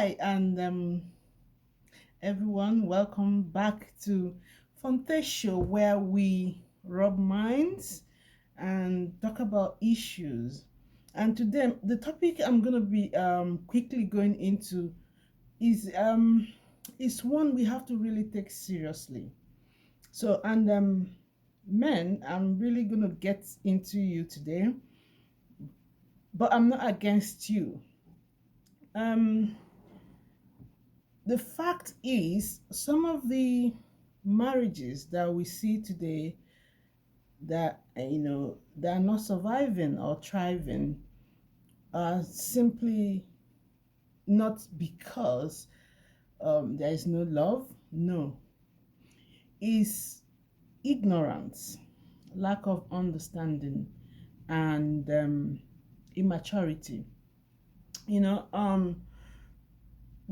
Hi, and everyone, welcome back to Fonte Show, where we rub minds and talk about issues. And today, the topic I'm going to be quickly going into is is one we have to really take seriously. So, and men, I'm really going to get into you today, but I'm not against you. Um, the fact is, some of the marriages that we see today that that are not surviving or thriving are simply not because there is no love. No, is ignorance, lack of understanding, and immaturity. You know,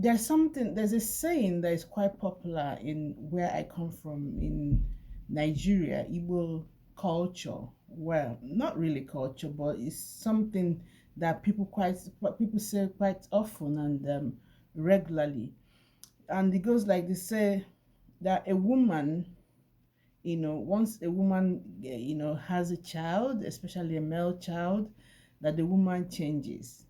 there's a saying that is quite popular in where I come from in Nigeria, Igbo culture. Well, not really culture, but it's something that people say quite often and regularly. And it goes like they say that a woman, once a woman, has a child, especially a male child, that the woman changes.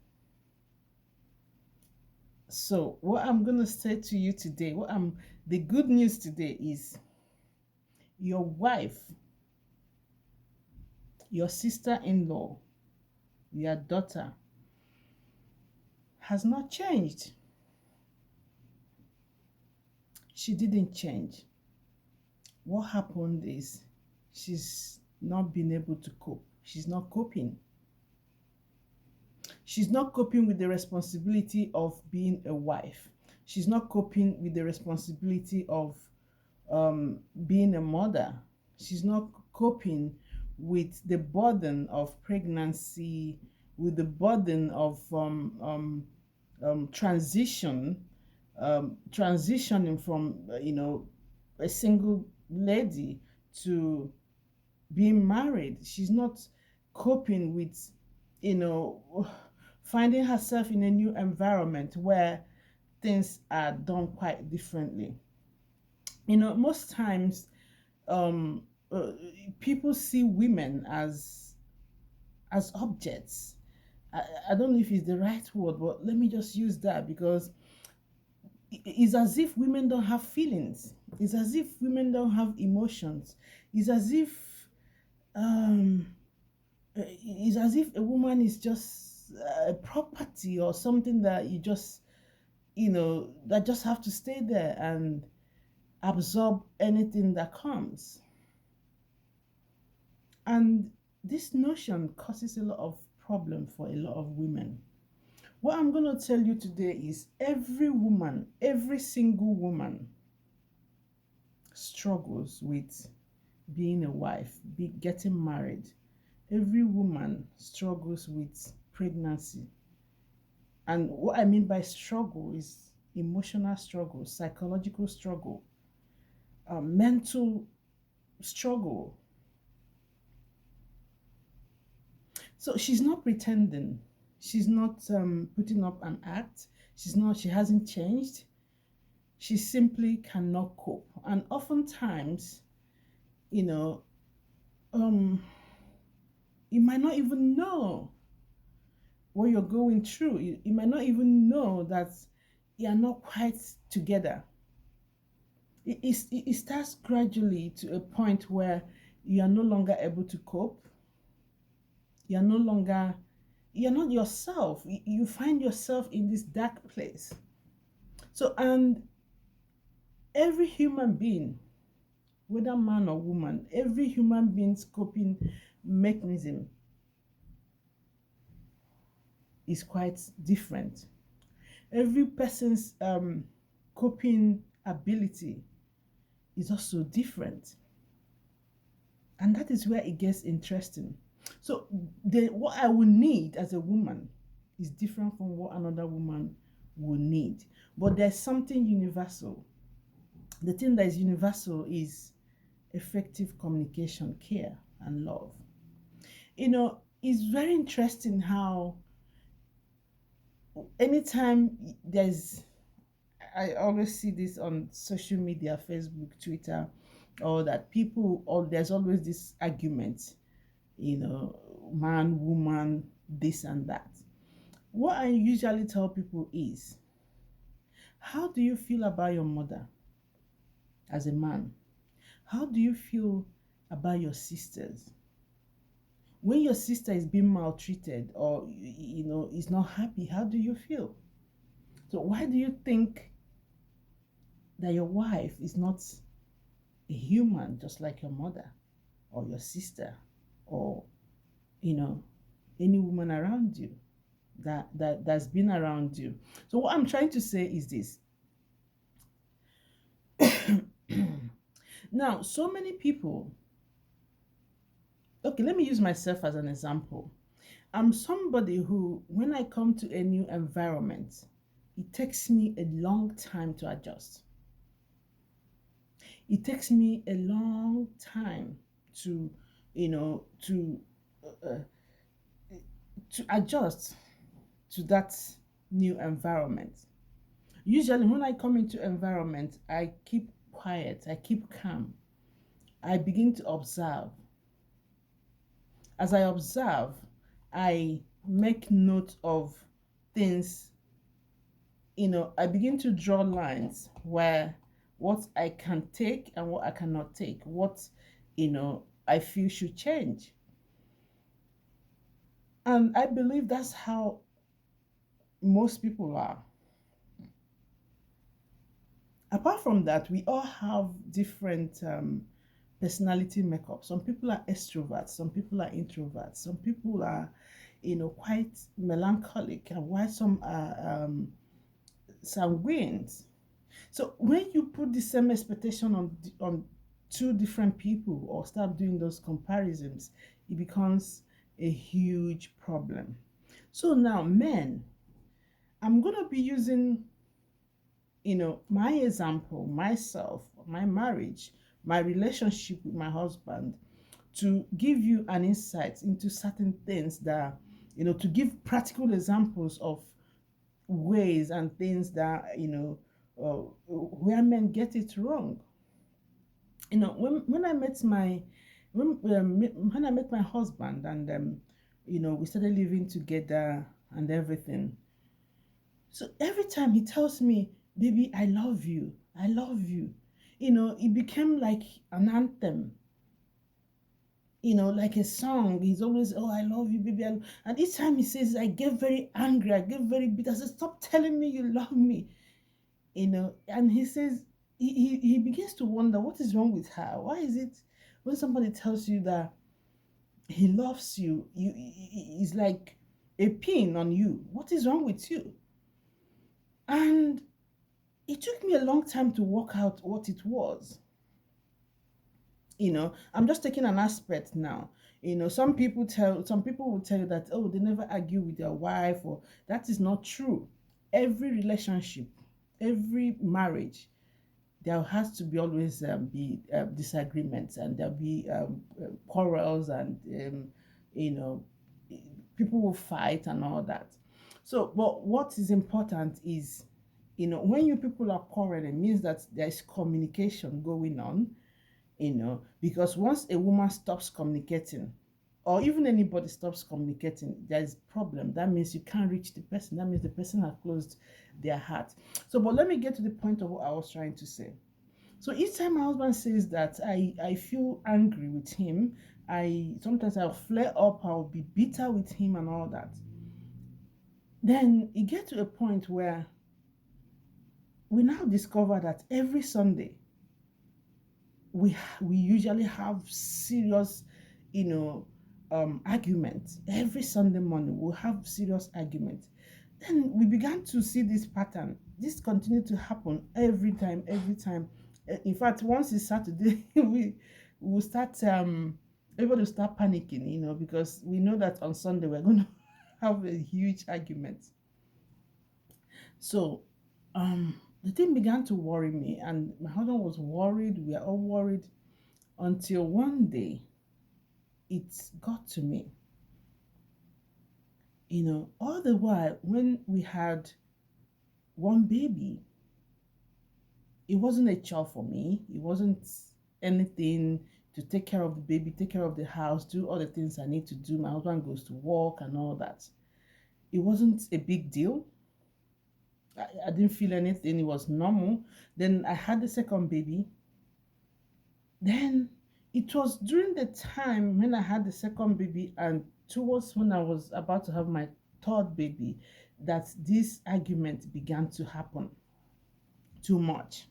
So, what I'm going to say to you today, the good news today is your wife, your sister in law, your daughter has not changed. She didn't change. What happened is she's not been able to cope. She's not coping. She's not coping with the responsibility of being a wife. She's not coping with the responsibility of being a mother. She's not coping with the burden of pregnancy, with the burden of transitioning from a single lady to being married. She's not coping with you know finding herself in a new environment where things are done quite differently. Most times um uh, people see women as objects. I don't know if it's the right word, but let me just use that because it's as if women don't have feelings. It's as if women don't have emotions. It's as if um it's as if a woman is just a property or something that you just that just have to stay there and absorb anything that comes. And this notion causes a lot of problem for a lot of women. What I'm going to tell you today is every woman, every single woman struggles with being a wife, getting married. Every woman struggles with pregnancy. And what I mean by struggle is emotional struggle, psychological struggle, mental struggle. So she's not pretending. She's not putting up an act. She hasn't changed. She simply cannot cope. And oftentimes, you know, um, you might not even know what you're going through. You might not even know that you're not quite together. It starts gradually to a point where you are no longer able to cope. You're no longer, you're not yourself. You find yourself in this dark place. So, and every human being, whether man or woman, every human being's coping mechanism is quite different. Every person's coping ability is also different. And that is where it gets interesting. So what I will need as a woman is different from what another woman will need. But there's something universal. The thing that is universal is effective communication, care, and love. It's very interesting how anytime there's I always see this on social media, Facebook, Twitter, or that people, or there's always this argument, man, woman, this and that. What I usually tell people is, how do you feel about your mother as a man? How do you feel about your sisters? When your sister is being maltreated or is not happy, how do you feel? So why do you think that your wife is not a human just like your mother or your sister or you know any woman around you that's been around you? So what I'm trying to say is this. Now, so many people, okay, let me use myself as an example. I'm somebody who, when I come to a new environment, it takes me a long time to adjust. It takes me a long time to, you know, uh, to adjust to that new environment. Usually, when I come into environment, I keep quiet, I keep calm. I begin to observe. As I observe, I make note of things. I begin to draw lines where what I can take and what I cannot take, what I feel should change. And I believe that's how most people are. Apart from that, we all have different personality makeup. Some people are extroverts, some people are introverts, some people are, quite melancholic, and while some are sanguines. So when you put the same expectation on two different people or start doing those comparisons, it becomes a huge problem. So now, men, I'm gonna be using my example, myself, my marriage, my relationship with my husband, to give you an insight into certain things that to give practical examples of ways and things that where men get it wrong. When I met my when I met my husband, and we started living together and everything. So every time he tells me, baby, I love you, I love you, it became like an anthem, like a song. He's always, oh, I love you, baby. And each time he says, I get very angry, I get very bitter. I say, stop telling me you love me, And he says, he begins to wonder what is wrong with her. Why is it when somebody tells you that he loves you, he's like a pin on you? What is wrong with you? And it took me a long time to work out what it was. I'm just taking an aspect now. Some people will tell you that, oh, they never argue with their wife, or that is not true. Every relationship, every marriage, there has to be always be disagreements, and there'll be quarrels, and you know people will fight and all that. So, but what is important is, when you people are quarreling, it means that there is communication going on. Because once a woman stops communicating, or even anybody stops communicating, there's a problem. That means you can't reach the person. That means the person has closed their heart. So, but let me get to the point of what I was trying to say. So each time my husband says that, I feel angry with him. Sometimes I'll flare up, I'll be bitter with him and all that. Then it gets to a point where we now discover that every Sunday we usually have serious, arguments. Every Sunday morning we'll have serious arguments. Then we began to see this pattern. This continued to happen every time, every time. In fact, once it's Saturday, we will start everybody will start panicking, because we know that on Sunday we're going to have a huge argument. So the thing began to worry me, and my husband was worried. We are all worried, until one day it got to me. All the while when we had one baby, it wasn't a chore for me. It wasn't anything to take care of the baby, take care of the house, do all the things I need to do. My husband goes to work and all that. It wasn't a big deal. I didn't feel anything. It was normal. Then I had the second baby. Then it was during the time when I had the second baby and towards when I was about to have my third baby that this argument began to happen too much.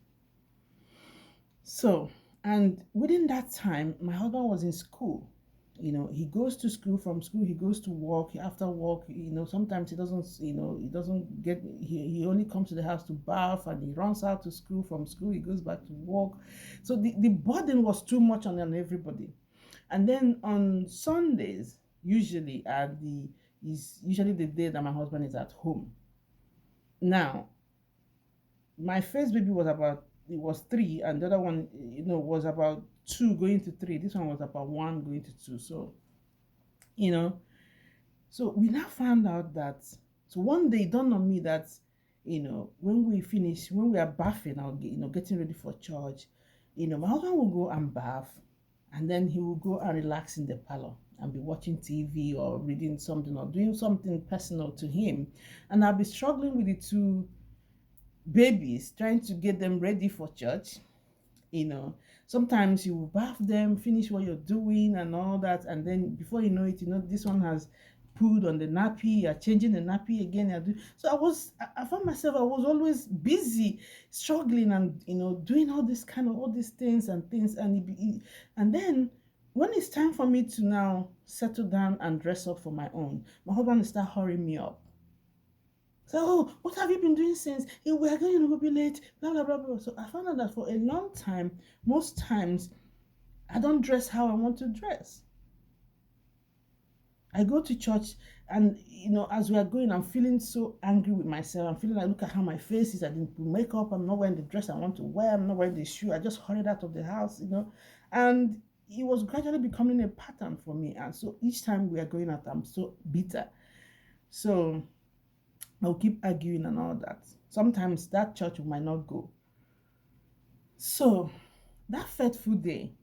So, and within that time, my husband was in school. He goes to school, from school he goes to work. After work, sometimes he doesn't get, he only comes to the house to bath, and he runs out to school. From school he goes back to work. So the burden was too much on everybody. And then on Sundays, usually is usually the day that my husband is at home. Now, my first baby it was 3, and the other one, was about 2 going to 3. This one was about 1 going to 2. So, so we now found out that, so one day it dawned on me that, when we are bathing, getting ready for church, my husband will go and bath, and then he will go and relax in the parlor and be watching TV or reading something or doing something personal to him. And I'll be struggling with the 2 babies, trying to get them ready for church. Sometimes you will bath them, finish what you're doing and all that, and then before you know it, this one has pulled on the nappy, you're changing the nappy again. So I found myself, I was always busy struggling and doing all these things, and then when it's time for me to now settle down and dress up for my own, my husband will start hurrying me up. So, oh, what have you been doing since? We are going to be late, blah, blah, blah, blah. So I found out that for a long time, most times, I don't dress how I want to dress. I go to church and, as we are going, I'm feeling so angry with myself. I'm feeling like, look at how my face is. I didn't put makeup. I'm not wearing the dress I want to wear. I'm not wearing the shoe. I just hurried out of the house, And it was gradually becoming a pattern for me. And so each time we are going out, I'm so bitter. So I'll keep arguing and all that. Sometimes that church might not go. So that fateful day,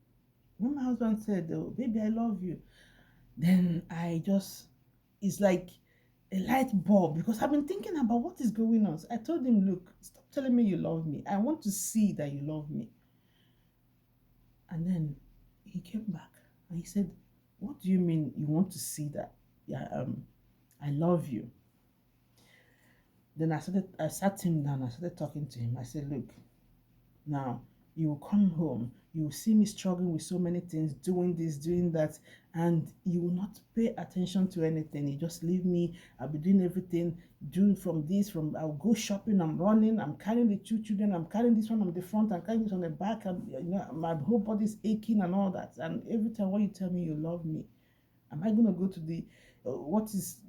when my husband said, oh, baby, I love you, then it's like a light bulb, because I've been thinking about what is going on. So I told him, look, stop telling me you love me. I want to see that you love me. And then he came back and he said, what do you mean you want to see that? Yeah, I love you. Then I sat him down, I started talking to him. I said, look, now you will come home, you will see me struggling with so many things, doing this, doing that, and you will not pay attention to anything. You just leave me, I'll be doing everything, I'll go shopping, I'm running, I'm carrying the 2 children, I'm carrying this one on the front, I'm carrying this on the back, my whole body's aching and all that. And every time when you tell me you love me, am I going to go to the, what is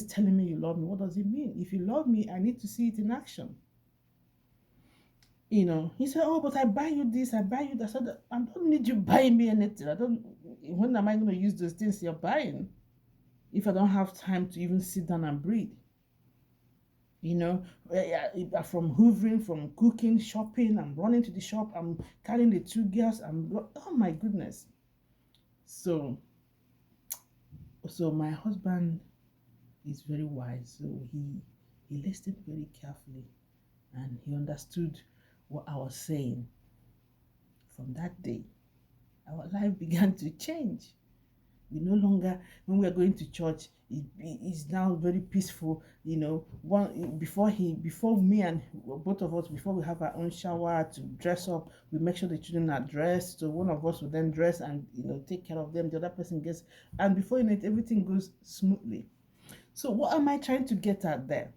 telling me you love me? What does it mean? If you love me, I need to see it in action. He said, oh, but I buy you this, I buy you that. I said, I don't need you buying me anything. When am I going to use those things you're buying if I don't have time to even sit down and breathe? From hoovering, from cooking, shopping, I'm running to the shop, I'm carrying the 2 girls, oh my goodness. So my husband is very wise. So he listened very carefully and he understood what I was saying. From that day, our life began to change. We no longer, when we are going to church, it's now very peaceful. Before me and both of us, before we have our own shower to dress up, we make sure the children are dressed. So one of us will then dress and take care of them. The other person gets, and before you know it, everything goes smoothly. So what am I trying to get at there?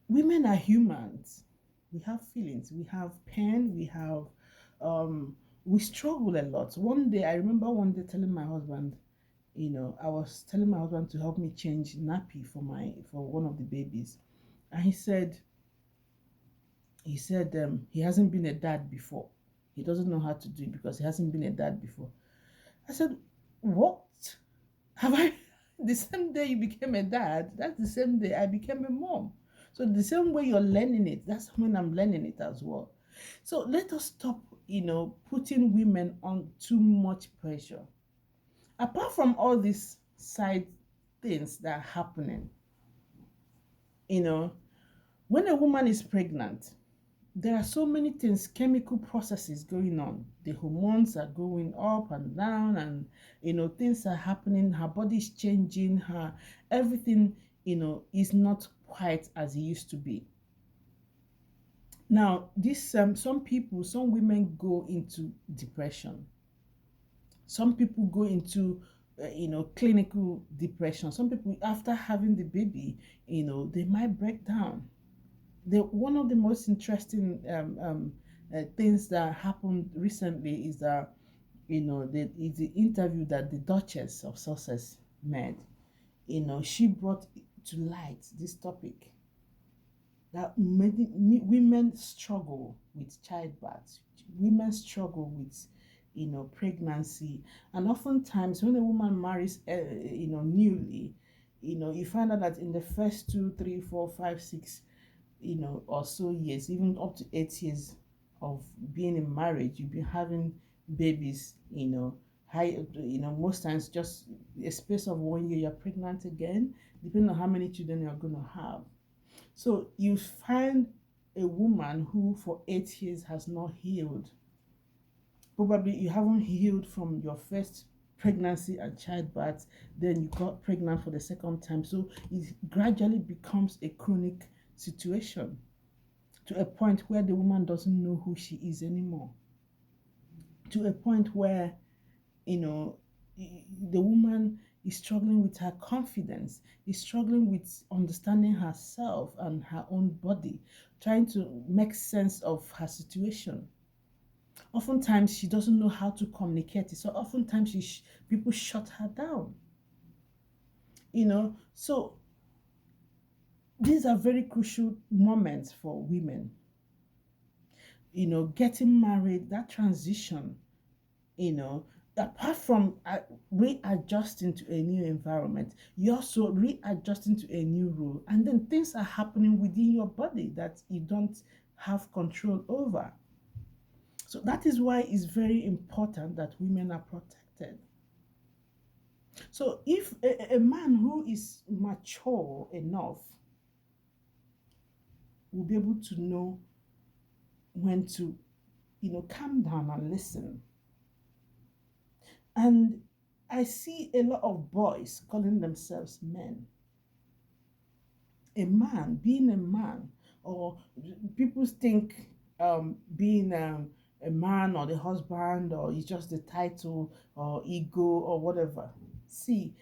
Women are humans. We have feelings, we have pain, we struggle a lot. I remember one day telling my husband, I was telling my husband to help me change nappy for one of the babies. And he said he hasn't been a dad before. He doesn't know how to do it because he hasn't been a dad before. I said, what? Have I? The same day you became a dad, that's the same day I became a mom. So the same way you're learning it, that's when I'm learning it as well. So let us stop, putting women on too much pressure. Apart from all these side things that are happening, you know, when a woman is pregnant, there are so many things, chemical processes going on. The hormones are going up and down, and things are happening. Her body's changing, her everything, is not quite as it used to be. Now, this some women go into depression. Some people go into clinical depression. Some people, after having the baby, they might break down. One of the most interesting things that happened recently is that is the interview that the Duchess of Sussex made. She brought to light this topic that many women struggle with childbirth. Women struggle with pregnancy, and oftentimes when a woman marries newly, you find out that in the first 2, 3, 4, 5, 6 or so years, even up to 8 years of being in marriage, you've been having babies, high, most times just a space of 1 year, you're pregnant again, depending on how many children you're going to have. So you find a woman who for 8 years has not healed. Probably you haven't healed from your first pregnancy and childbirth, then you got pregnant for the second time. So it gradually becomes a chronic situation, to a point where the woman doesn't know who she is anymore. To a point where, the woman is struggling with her confidence, is struggling with understanding herself and her own body, trying to make sense of her situation. Oftentimes, she doesn't know how to communicate it. So oftentimes, people shut her down. So these are very crucial moments for women. Getting married, that transition, apart from readjusting to a new environment, you're also readjusting to a new role. And then things are happening within your body that you don't have control over. So that is why it's very important that women are protected. So if a man who is mature enough will be able to know when to, calm down and listen. And I see a lot of boys calling themselves men. A man, being a man, or people think being a man or the husband, or it's just the title or ego or whatever. See,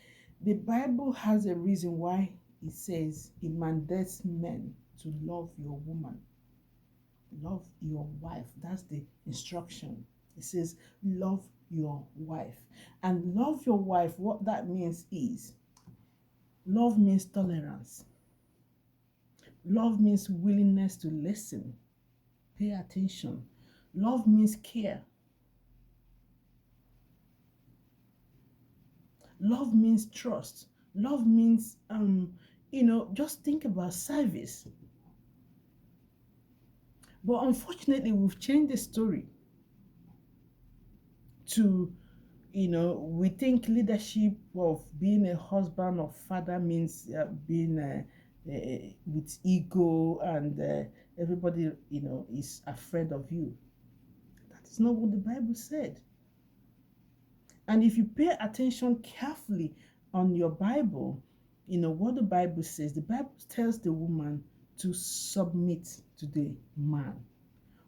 the Bible has a reason why it says it mandates men to love your woman, love your wife. That's the instruction. It says love your wife. And love your wife, what that means is, love means tolerance. Love means willingness to listen, pay attention. Love means care. Love means trust. Love means just think about service. But unfortunately, we've changed the story to, we think leadership of being a husband or father means being with ego, and everybody, is afraid of you. That is not what the Bible said. And if you pay attention carefully on your Bible, what the Bible says. The Bible tells the woman to submit to the man.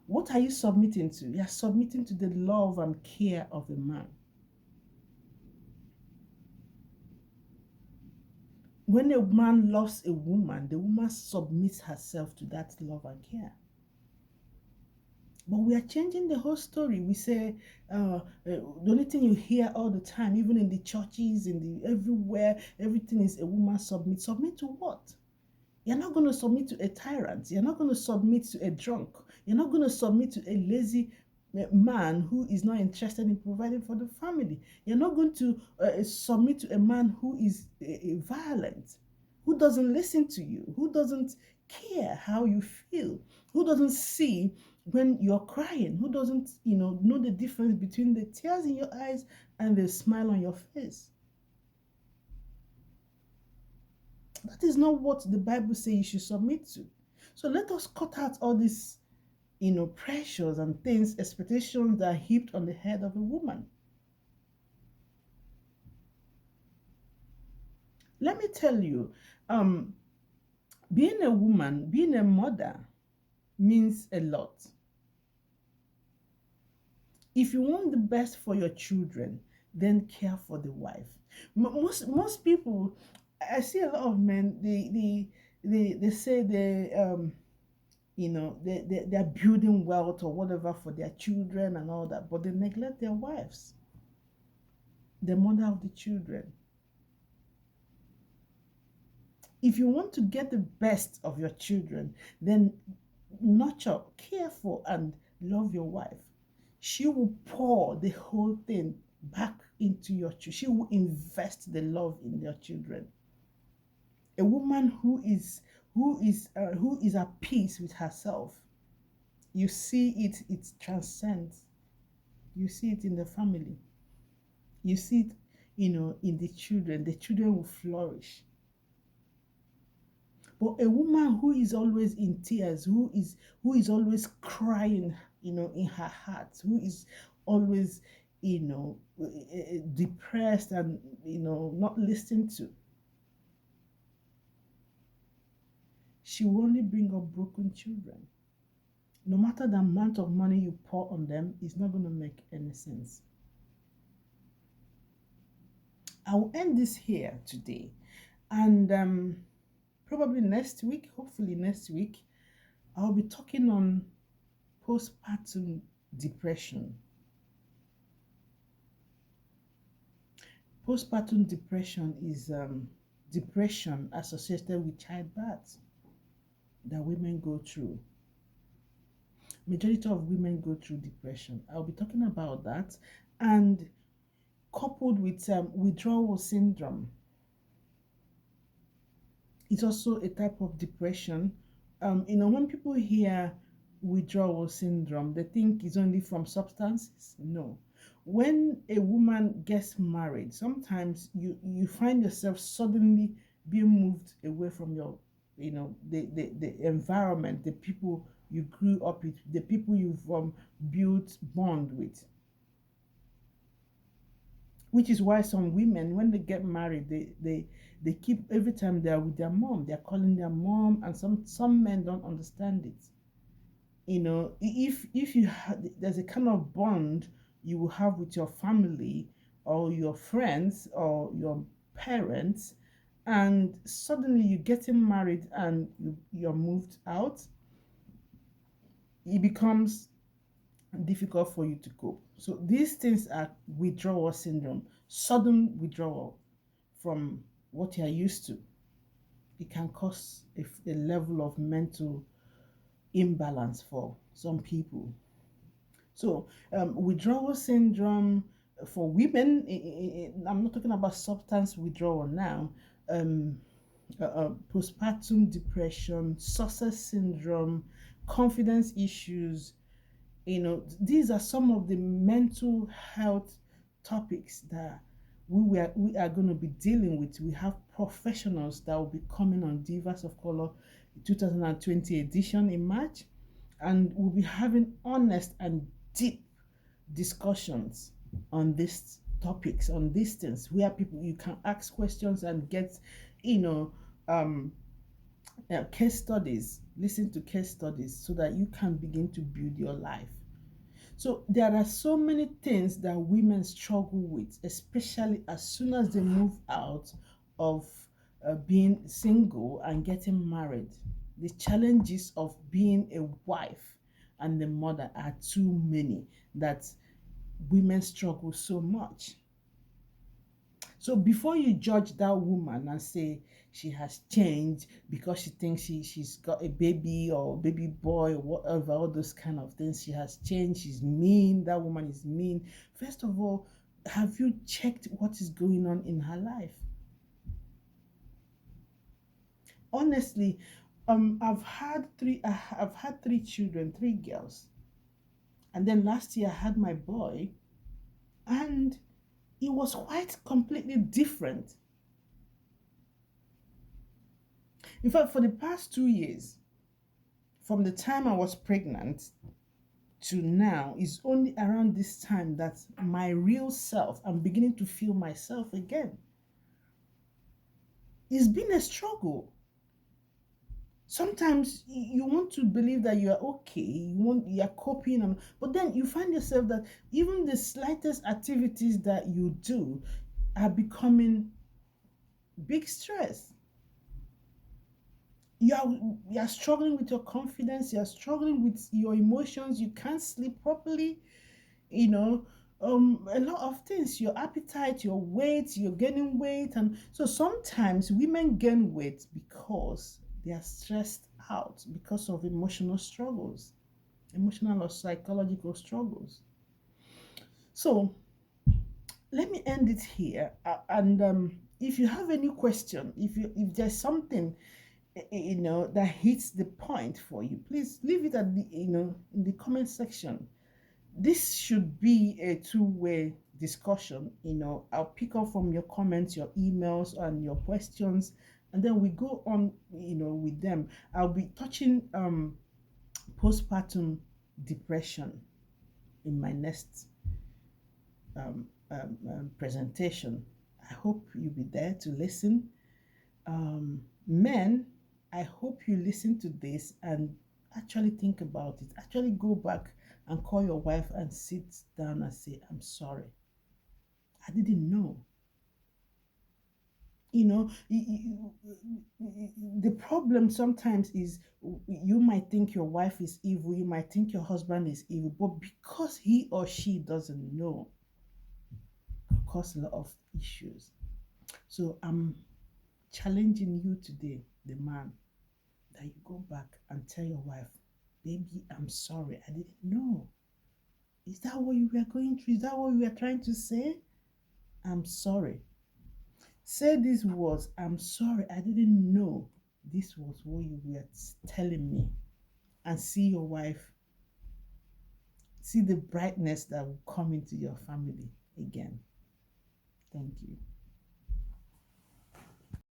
What are you submitting to? You are submitting to the love and care of the man. When a man loves a woman, the woman submits herself to that love and care. But we are changing the whole story. We say the only thing you hear all the time, even in the churches, everywhere, everything is a woman submit. Submit to what? You're not going to submit to a tyrant. You're not going to submit to a drunk. You're not going to submit to a lazy man who is not interested in providing for the family. You're not going to submit to a man who is violent. who doesn't listen to you, who doesn't care how you feel, who doesn't see when you're crying, who doesn't, know the difference between the tears in your eyes and the smile on your face. That is not what the Bible says you should submit to. So let us cut out all these, pressures and things, expectations that are heaped on the head of a woman. Let me tell you, um, being a woman, being a mother means a lot. If you want the best for your children, then care for the wife. Most people, I see a lot of men. They say they're building wealth or whatever for their children and all that, but they neglect their wives, the mother of the children. If you want to get the best of your children, then nurture, care for, and love your wife. She will pour the whole thing back into your children. She will invest the love in your children. A woman who is at peace with herself, you see it transcends. You see it in the family. You see it, in the children. The children will flourish. But a woman who is always in tears, who is always crying, in her heart, who is always, depressed and, not listened to, she will only bring up broken children. No matter the amount of money you pour on them, it's not going to make any sense. I will end this here today. And probably next week, hopefully next week, I'll be talking on postpartum depression. Postpartum depression is depression associated with childbirth that women go through. Majority of women go through depression. I'll be talking about that, and coupled with withdrawal syndrome. It's also a type of depression. When people hear withdrawal syndrome, they think it's only from substances. No. When a woman gets married, sometimes you find yourself suddenly being moved away from your, the environment, the people you grew up with, the people you've built bond with. Which is why some women, when they get married, they keep, every time they're with their mom, they're calling their mom, and some men don't understand it. If there's a kind of bond you will have with your family or your friends or your parents, and suddenly you're getting married and you're moved out, it becomes difficult for you to cope. So these things are withdrawal syndrome, sudden withdrawal from what you're used to. It can cause a level of mental imbalance for some people. So withdrawal syndrome for women, I'm not talking about substance withdrawal now. Postpartum depression, success syndrome, confidence issues. These are some of the mental health topics that we are going to be dealing with. We have professionals that will be coming on Divas of Color 2020 edition in March, and we'll be having honest and deep discussions on these topics, on these things, where you can ask questions and get, case studies, listen to case studies, so that you can begin to build your life. So there are so many things that women struggle with, especially as soon as they move out of being single and getting married. The challenges of being a wife and the mother are too many that women struggle so much. So before you judge that woman and say she has changed because she thinks she's got a baby or baby boy or whatever, all those kind of things, she has changed, she's mean, that woman is mean. First of all, have you checked what is going on in her life? Honestly, I've had three children, three girls, and then last year I had my boy, and it was quite completely different. In fact, for the past 2 years, from the time I was pregnant to now, is only around this time that my real self, I'm beginning to feel myself again. It's been a struggle. Sometimes you want to believe that you are okay, you're coping, but then you find yourself that even the slightest activities that you do are becoming big stress. You're struggling with your confidence, you're struggling with your emotions, you can't sleep properly, you know, a lot of things, your appetite, your weight, you're gaining weight. And so sometimes women gain weight because they are stressed out because of emotional struggles, emotional or psychological struggles. So let me end it here. And if you have any question, if there's something that hits the point for you, please leave it at the in the comment section. This should be a two-way discussion. I'll pick up from your comments, your emails, and your questions, and then we go on with them. I'll be touching postpartum depression in my next presentation. I hope you'll be there to listen. Men, I hope you listen to this and actually think about it. Actually go back and call your wife and sit down and say, I'm sorry. I didn't know. The problem sometimes is you might think your wife is evil, you might think your husband is evil, but because he or she doesn't know, it cause a lot of issues. So I'm challenging you today, the man, that you go back and tell your wife, baby, I'm sorry, I didn't know. Is that what you were going through? Is that what you were trying to say? I'm sorry. Say these words, I'm sorry, I didn't know this was what you were telling me. And see your wife, see the brightness that will come into your family again. Thank you.